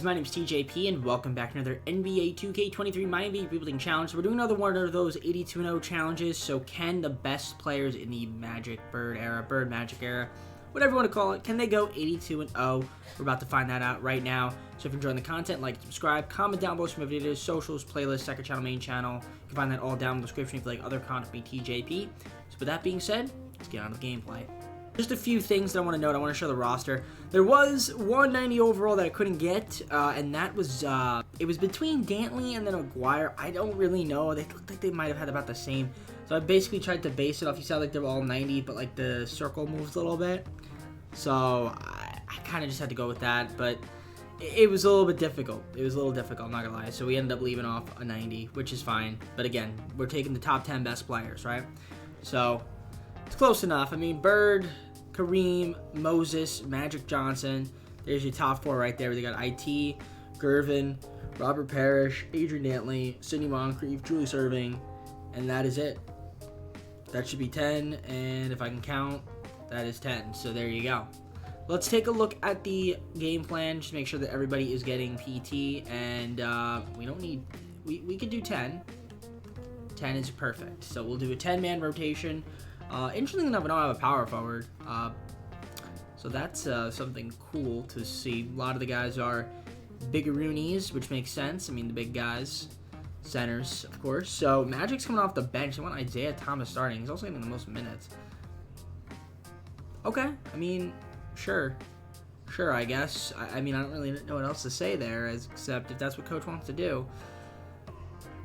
My name is TJP and welcome back to another NBA 2K23 MyNBA Rebuilding Challenge. So we're doing another one of those 82-0 challenges. So can the best players in the Magic Bird era, Bird Magic era, whatever you want to call it, can they go 82-0? We're about to find that out right now. So if you're enjoying the content, like, subscribe, comment down below some videos, socials, playlists, second channel, main channel. You can find that all down in the description if you like other content by TJP. So with that being said, let's get on to the gameplay. Just a few things that I want to note. I want to show the roster. There was 190 overall that I couldn't get, and that was, it was between Dantley and then Aguirre. I don't really know. They looked like they might have had about the same. So I basically tried to base it off. You saw like they were all 90, but like the circle moves a little bit. So I kind of just had to go with that, but it was a little bit difficult. It was a little difficult, I'm not going to lie. So we ended up leaving off a 90, which is fine. But again, we're taking the top 10 best players, right? So it's close enough. I mean, Bird, Kareem, Moses, Magic Johnson. There's your top four right there. They got IT, Gervin, Robert Parrish, Adrian Dantley, Sidney Moncrief, Julius Erving, and that is it. That should be 10, and if I can count, that is 10. So there you go. Let's take a look at the game plan. Just make sure that everybody is getting PT, and we don't need. We could do 10. 10 is perfect. So we'll do a 10-man rotation. Interestingly enough, I don't have a power forward, so that's something cool to see. A lot of the guys are biggeroonies, which makes sense. I mean, the big guys, centers, of course. So Magic's coming off the bench. They want Isaiah Thomas starting. He's also getting the most minutes. Okay, I mean, sure, I guess. I mean, I don't really know what else to say there, except if that's what Coach wants to do,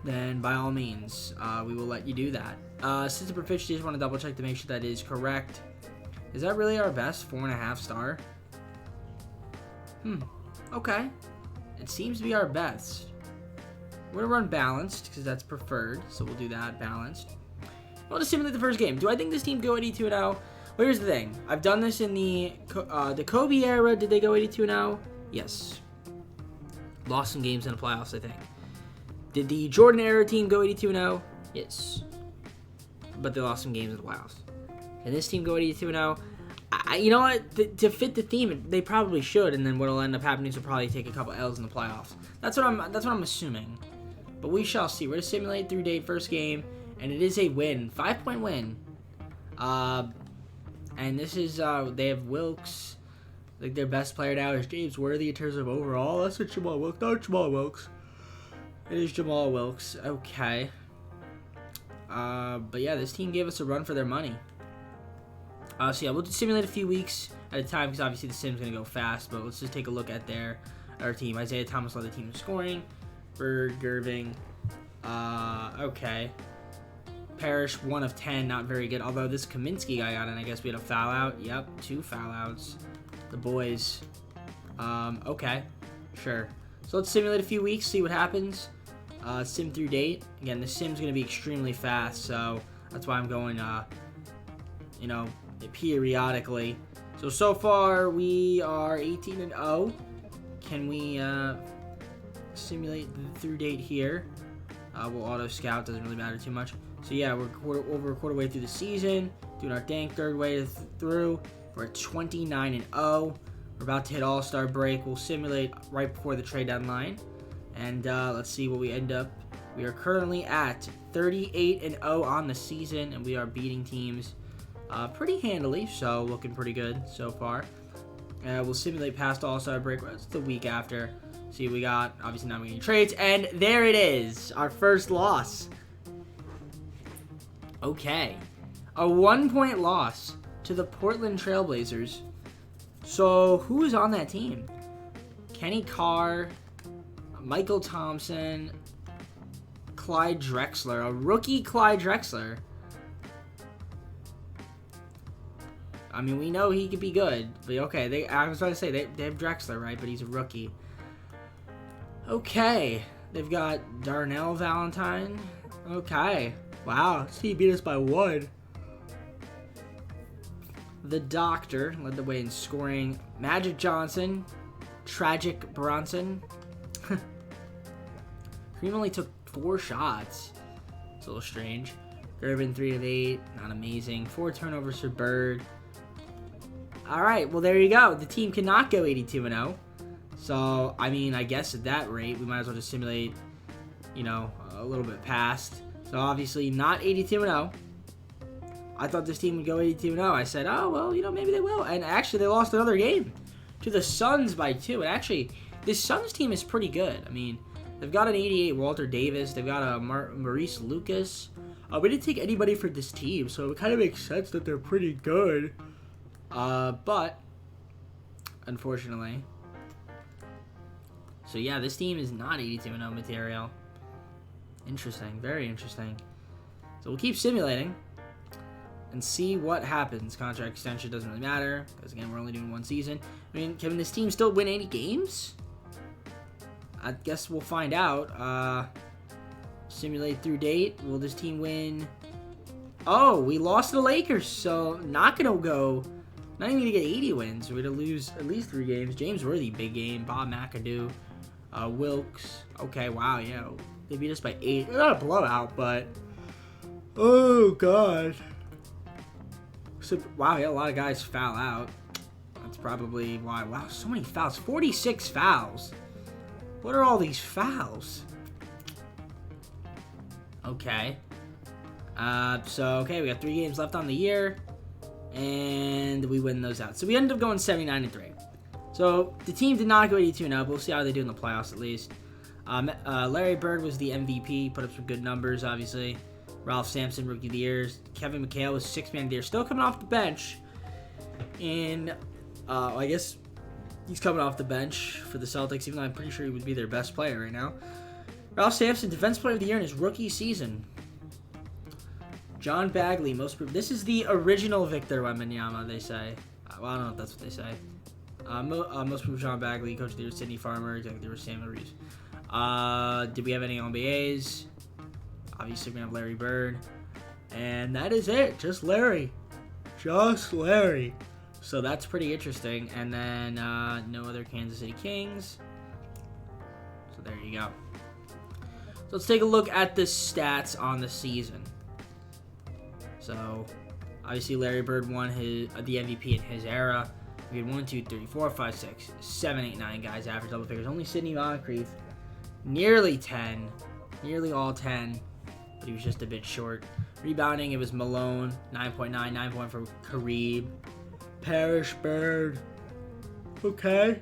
then by all means, we will let you do that. Since the proficiency, just want to double check to make sure that is correct. Is that really our best 4.5 star? Okay. It seems to be our best. We're going to run balanced because that's preferred, so we'll do that, balanced. We'll just simulate the first game. Do I think this team go 82-0? Well, here's the thing. I've done this in the Kobe era. Did they go 82-0? Yes. Lost some games in the playoffs, I think. Did the Jordan era team go 82-0? Yes. But they lost some games in the playoffs. Can this team go 82-0? You know what? To fit the theme, they probably should, and then what'll end up happening is they'll probably take a couple L's in the playoffs. That's what I'm assuming. But we shall see. We're gonna simulate through date first game, and it is a win, 5-point win. And this is they have Wilkes. Like their best player now is James Worthy in terms of overall. That's what Jamal Wilkes. Not Jamal Wilkes. It is Jamal Wilkes. Okay. But yeah, this team gave us a run for their money. So yeah, we'll just simulate a few weeks at a time because obviously the sim's going to go fast. But let's just take a look at our team. Isaiah Thomas led the team in scoring. Bird, Gerving. Okay. Parrish, 1 of 10, not very good. Although this Kaminsky guy got in, I guess we had a foul out. Yep, 2 foul outs. The boys. Okay. Sure. So let's simulate a few weeks, see what happens. Sim through date. Again, the sim's going to be extremely fast, so that's why I'm going, periodically. So far, we are 18-0. Can we simulate the through date here? We'll auto-scout. Doesn't really matter too much. So, yeah, we're over a quarter way through the season. Doing our dang third way through. We're at 29-0. We're about to hit All-Star break. We'll simulate right before the trade deadline. And let's see what we end up. We are currently at 38-0 on the season, and we are beating teams pretty handily, so looking pretty good so far. We'll simulate past All-Star break. It's the week after. See what we got. Obviously not making trades, and there it is. Our first loss. Okay. A 1-point loss to the Portland Trailblazers. So, who is on that team? Kenny Carr, Michael Thompson, Clyde Drexler. A rookie Clyde Drexler. I mean, we know he could be good. But okay, I was about to say, they have Drexler, right? But he's a rookie. Okay. They've got Darnell Valentine. Okay. Wow. He beat us by 1. The Doctor led the way in scoring. Magic Johnson. Tragic Bronson. Kareem only took 4 shots. It's a little strange. Gervin, 3 of 8. Not amazing. 4 turnovers for Bird. All right, well, there you go. The team cannot go 82-0. So, I mean, I guess at that rate, we might as well just simulate, you know, a little bit past. So, obviously, not 82-0. I thought this team would go 82-0. I said, oh, well, you know, maybe they will. And actually, they lost another game to the Suns by 2. And actually, this Suns team is pretty good. I mean, they've got an 88 Walter Davis. They've got a Maurice Lucas. We didn't take anybody for this team, so it kind of makes sense that they're pretty good. But, unfortunately. So, yeah, this team is not 82-0 material. Interesting. Very interesting. So, we'll keep simulating and see what happens. Contract extension doesn't really matter because, again, we're only doing one season. I mean, can this team still win 80 games? I guess we'll find out. Simulate through date. Will this team win? Oh, we lost to the Lakers, so not even going to get 80 wins. We're going to lose at least 3 games. James Worthy, big game. Bob McAdoo. Wilkes. Okay, wow, yeah. They beat us by 8. Not a blowout, but... Oh, God. So, wow, yeah, a lot of guys foul out. That's probably why. Wow, so many fouls. 46 fouls. What are all these fouls? Okay. Okay, we got 3 games left on the year. And we win those out. So we ended up going 79-3. So the team did not go 82-0, but we'll see how they do in the playoffs at least. Larry Bird was the MVP, put up some good numbers, obviously. Ralph Sampson, Rookie of the Year. Kevin McHale was 6th man of the year, still coming off the bench. And I guess he's coming off the bench for the Celtics, even though I'm pretty sure he would be their best player right now. Ralph Sampson, Defensive Player of the Year in his rookie season. John Bagley, this is the original Victor Wembanyama, they say. Well, I don't know if that's what they say. Most people, John Bagley, Coach of the Year, Sidney Farmer, Executive Director, Samuel Reeves. Did we have any NBAs? Obviously, we're going to have Larry Bird. And that is it. Just Larry. Just Larry. So that's pretty interesting. And then no other Kansas City Kings. So there you go. So let's take a look at the stats on the season. So obviously Larry Bird won the MVP in his era. We had 1, 2, 3, 4, 5, 6, 7, 8, 9 guys average double figures. Only Sidney Moncrief, nearly 10, nearly all 10, but he was just a bit short. Rebounding, it was Malone, 9.9, 9 for Kareem. Parrish, Bird. Okay.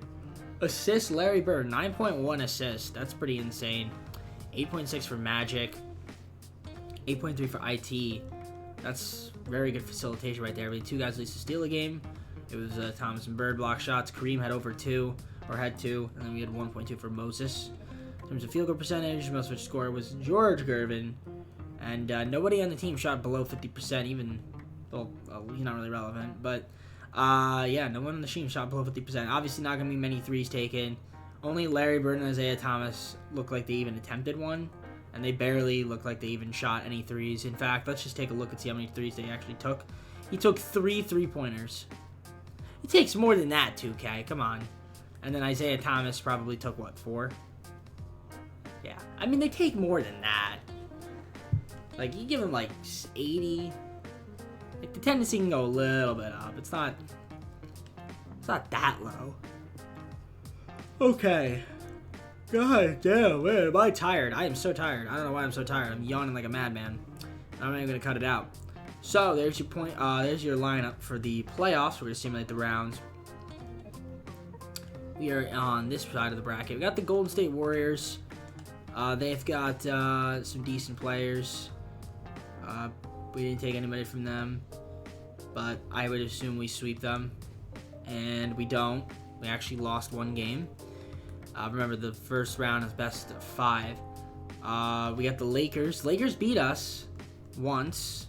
Assists, Larry Bird, 9.1 assists. That's pretty insane. 8.6 for Magic. 8.3 for IT. That's very good facilitation right there. We had 2 guys at least to steal a game. It was Thomas and Bird block shots. Kareem had over 2, and then we had 1.2 for Moses. In terms of field goal percentage, most of which scorer was George Gervin, and nobody on the team shot below 50%. Even, well, he's not really relevant, but yeah, no one on the team shot below 50%. Obviously, not gonna be many threes taken. Only Larry Bird and Isaiah Thomas looked like they even attempted one, and they barely looked like they even shot any threes. In fact, let's just take a look and see how many threes they actually took. He took 3 3-pointers. It takes more than that, 2K. Come on. And then Isaiah Thomas probably took, what, 4? Yeah. I mean, they take more than that. Like, you give them, like, 80. Like, the tendency can go a little bit up. It's not that low. Okay. God damn, man, am I tired? I am so tired. I don't know why I'm so tired. I'm yawning like a madman. I'm not even going to cut it out. So, there's your point. There's your lineup for the playoffs. We're going to simulate the rounds. We are on this side of the bracket. We got the Golden State Warriors. They've got some decent players. We didn't take anybody from them, but I would assume we sweep them. And we don't. We actually lost 1 game. Remember, the first round is best of 5. We got the Lakers. Lakers beat us once.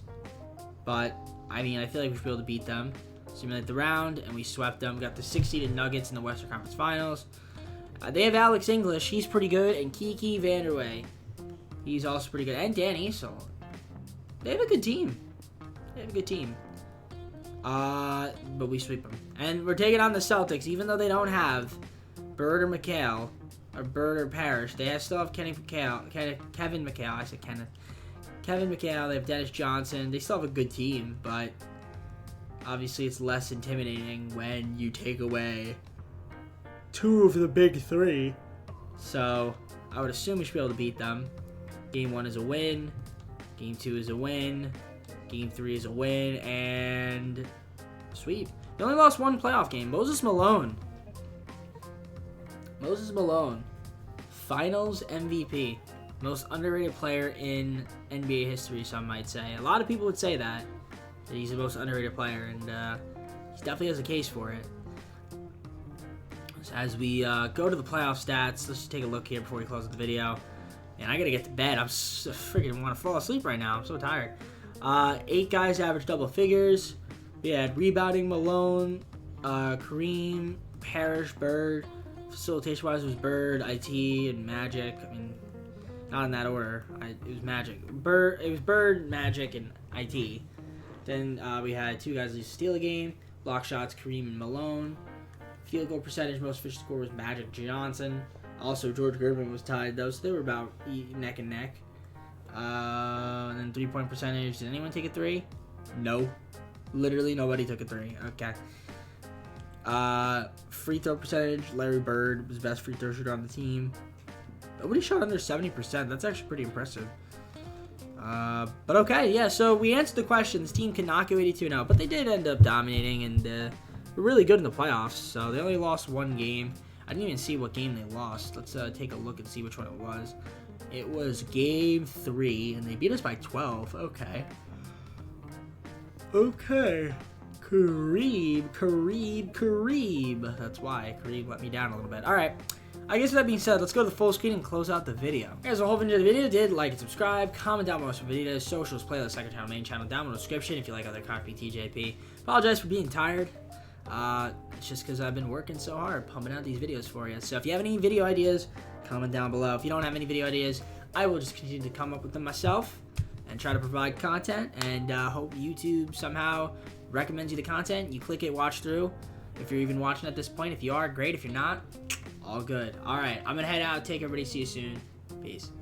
But, I mean, I feel like we should be able to beat them. Simulate the round, and we swept them. We got the 6-seeded Nuggets in the Western Conference Finals. They have Alex English. He's pretty good. And Kiki Vanderway. He's also pretty good. And Danny, so they have a good team. But we sweep them. And we're taking on the Celtics, even though they don't have Bird or McHale, or Bird or Parrish. They still have Kevin McHale. I said Kenneth. Kevin McHale, they have Dennis Johnson. They still have a good team, but obviously it's less intimidating when you take away 2 of the big 3. So I would assume we should be able to beat them. Game 1 is a win. Game 2 is a win. Game 3 is a win. And sweep. They only lost 1 playoff game. Moses Malone. Moses Malone. Finals MVP. Most underrated player in NBA history, some might say. A lot of people would say that he's the most underrated player, and he definitely has a case for it. So as we go to the playoff stats, let's just take a look here before we close the video. And I gotta get to bed. I'm so freaking want to fall asleep right now. I'm so tired. 8 guys average double figures. We had rebounding Malone, Kareem, Parrish, Bird. Facilitation-wise, it was Bird, IT, and Magic. I mean, not in that order. It was Magic. It was Bird, Magic, and IT. Then we had 2 guys who steal a game. Block shots, Kareem and Malone. Field goal percentage, most efficient score was Magic Johnson. Also, George Gervin was tied, though, so they were about neck and neck. And then 3-point percentage. Did anyone take a 3? No. Literally nobody took a 3. Okay. Free throw percentage, Larry Bird was the best free throw shooter on the team. Nobody shot under 70%. That's actually pretty impressive. But okay, yeah, so we answered the question. This team cannot go 82-0, but they did end up dominating and were really good in the playoffs. So they only lost 1 game. I didn't even see what game they lost. Let's take a look and see which one it was. It was game 3, and they beat us by 12. Okay. Okay. Kareem. That's why Kareem let me down a little bit. All right. I guess with that being said, let's go to the full screen and close out the video. Guys, I hope you enjoyed the video. Did like and subscribe. Comment down below for videos, socials, playlist, second channel, main channel down in the description if you like other Coffee TJP. Apologize for being tired. It's just because I've been working so hard pumping out these videos for you. So if you have any video ideas, comment down below. If you don't have any video ideas, I will just continue to come up with them myself and try to provide content, and hope YouTube somehow recommends you the content. You click it, watch through. If you're even watching at this point, if you are, great. If you're not, all good. All right, I'm gonna head out. Take everybody. See you soon. Peace.